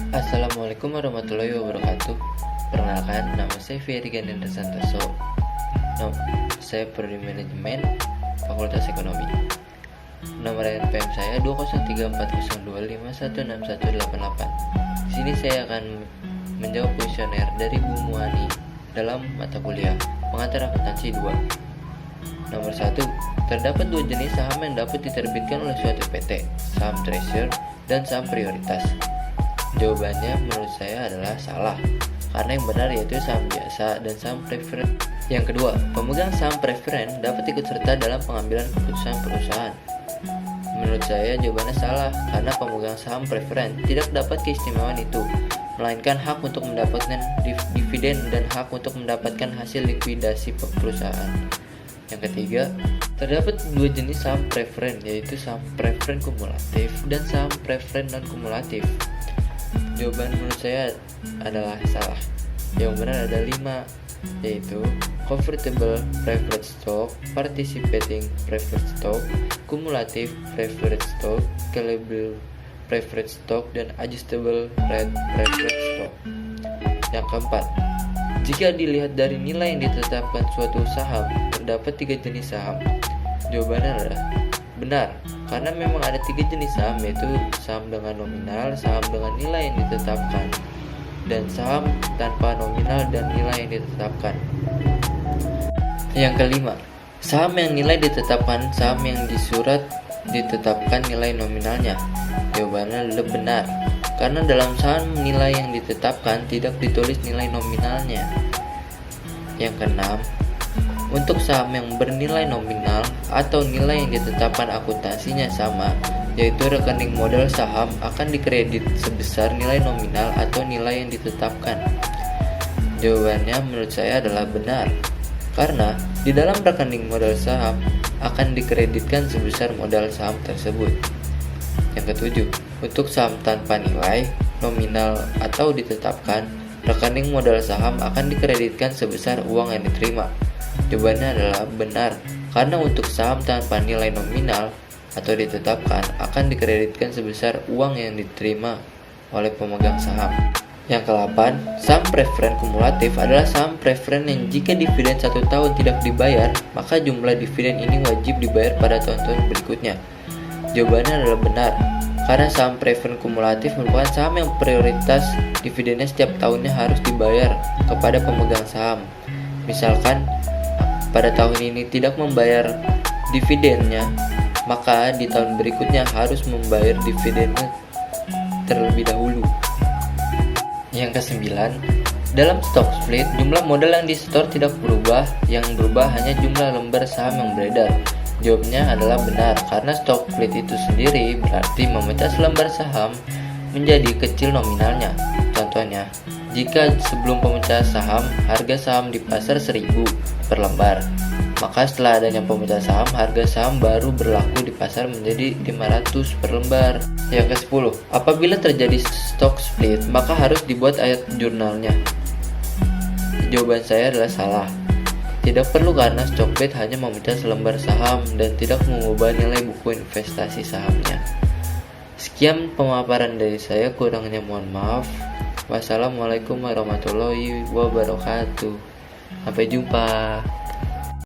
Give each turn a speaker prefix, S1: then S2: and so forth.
S1: Assalamualaikum warahmatullahi wabarakatuh. Perkenalkan, nama saya Ferry Ganendra Santoso. Saya Prodi Manajemen Fakultas Ekonomi. Nomor NPM saya 2034025161188. Di sini saya akan menjawab kuesioner dari Bu Muani dalam mata kuliah Pengantar Akuntansi 2. Nomor 1. Terdapat dua jenis saham yang dapat diterbitkan oleh suatu PT, saham treasury dan saham prioritas. Jawabannya menurut saya adalah salah, karena yang benar yaitu saham biasa dan saham preferen. Yang kedua, pemegang saham preferen dapat ikut serta dalam pengambilan keputusan perusahaan. Menurut saya jawabannya salah, karena pemegang saham preferen tidak dapat keistimewaan itu, melainkan hak untuk mendapatkan dividen dan hak untuk mendapatkan hasil likuidasi perusahaan. Yang ketiga, terdapat dua jenis saham preferen, yaitu saham preferen kumulatif dan saham preferen non-kumulatif. Jawaban menurut saya adalah salah. Yang benar ada 5, yaitu convertible preferred stock, participating preferred stock, cumulative preferred stock, callable preferred stock, dan adjustable rate preferred stock. Yang keempat, jika dilihat dari nilai yang ditetapkan suatu saham, terdapat 3 jenis saham. Jawabannya adalah benar, karena memang ada 3 jenis saham, yaitu saham dengan nominal, saham dengan nilai yang ditetapkan, dan saham tanpa nominal dan nilai yang ditetapkan. Yang kelima, saham yang nilai ditetapkan, saham yang di surat ditetapkan nilai nominalnya. Jawabannya adalah benar, karena dalam saham nilai yang ditetapkan tidak ditulis nilai nominalnya. Yang keenam, untuk saham yang bernilai nominal atau nilai yang ditetapkan akuntansinya sama, yaitu rekening modal saham akan dikredit sebesar nilai nominal atau nilai yang ditetapkan. Jawabannya menurut saya adalah benar, karena di dalam rekening modal saham akan dikreditkan sebesar modal saham tersebut. Yang ketujuh, untuk saham tanpa nilai nominal atau ditetapkan, rekening modal saham akan dikreditkan sebesar uang yang diterima. Jawabannya adalah benar, karena untuk saham tanpa nilai nominal atau ditetapkan akan dikreditkan sebesar uang yang diterima oleh pemegang saham. Yang ke-8, saham preferen kumulatif adalah saham preferen yang jika dividen 1 tahun tidak dibayar, maka jumlah dividen ini wajib dibayar pada tahun-tahun berikutnya. Jawabannya adalah benar, karena saham preferen kumulatif merupakan saham yang prioritas dividennya setiap tahunnya harus dibayar kepada pemegang saham. Misalkan pada tahun ini tidak membayar dividennya, maka di tahun berikutnya harus membayar dividennya terlebih dahulu. Yang ke-9, dalam stock split, jumlah modal yang disetor tidak berubah, yang berubah hanya jumlah lembar saham yang beredar. Jawabnya adalah benar, karena stock split itu sendiri berarti memecah selembar saham menjadi kecil nominalnya. Contohnya, jika sebelum pemecahan saham, harga saham di pasar 1000 per lembar, maka setelah adanya pemecahan saham, harga saham baru berlaku di pasar menjadi 500 per lembar. Yang ke-10, apabila terjadi stock split, maka harus dibuat ayat jurnalnya. Jawaban saya adalah salah. Tidak perlu, karena stock split hanya memecah selembar saham dan tidak mengubah nilai buku investasi sahamnya. Sekian pemaparan dari saya, kurangnya mohon maaf. Wassalamualaikum warahmatullahi wabarakatuh. Sampai jumpa.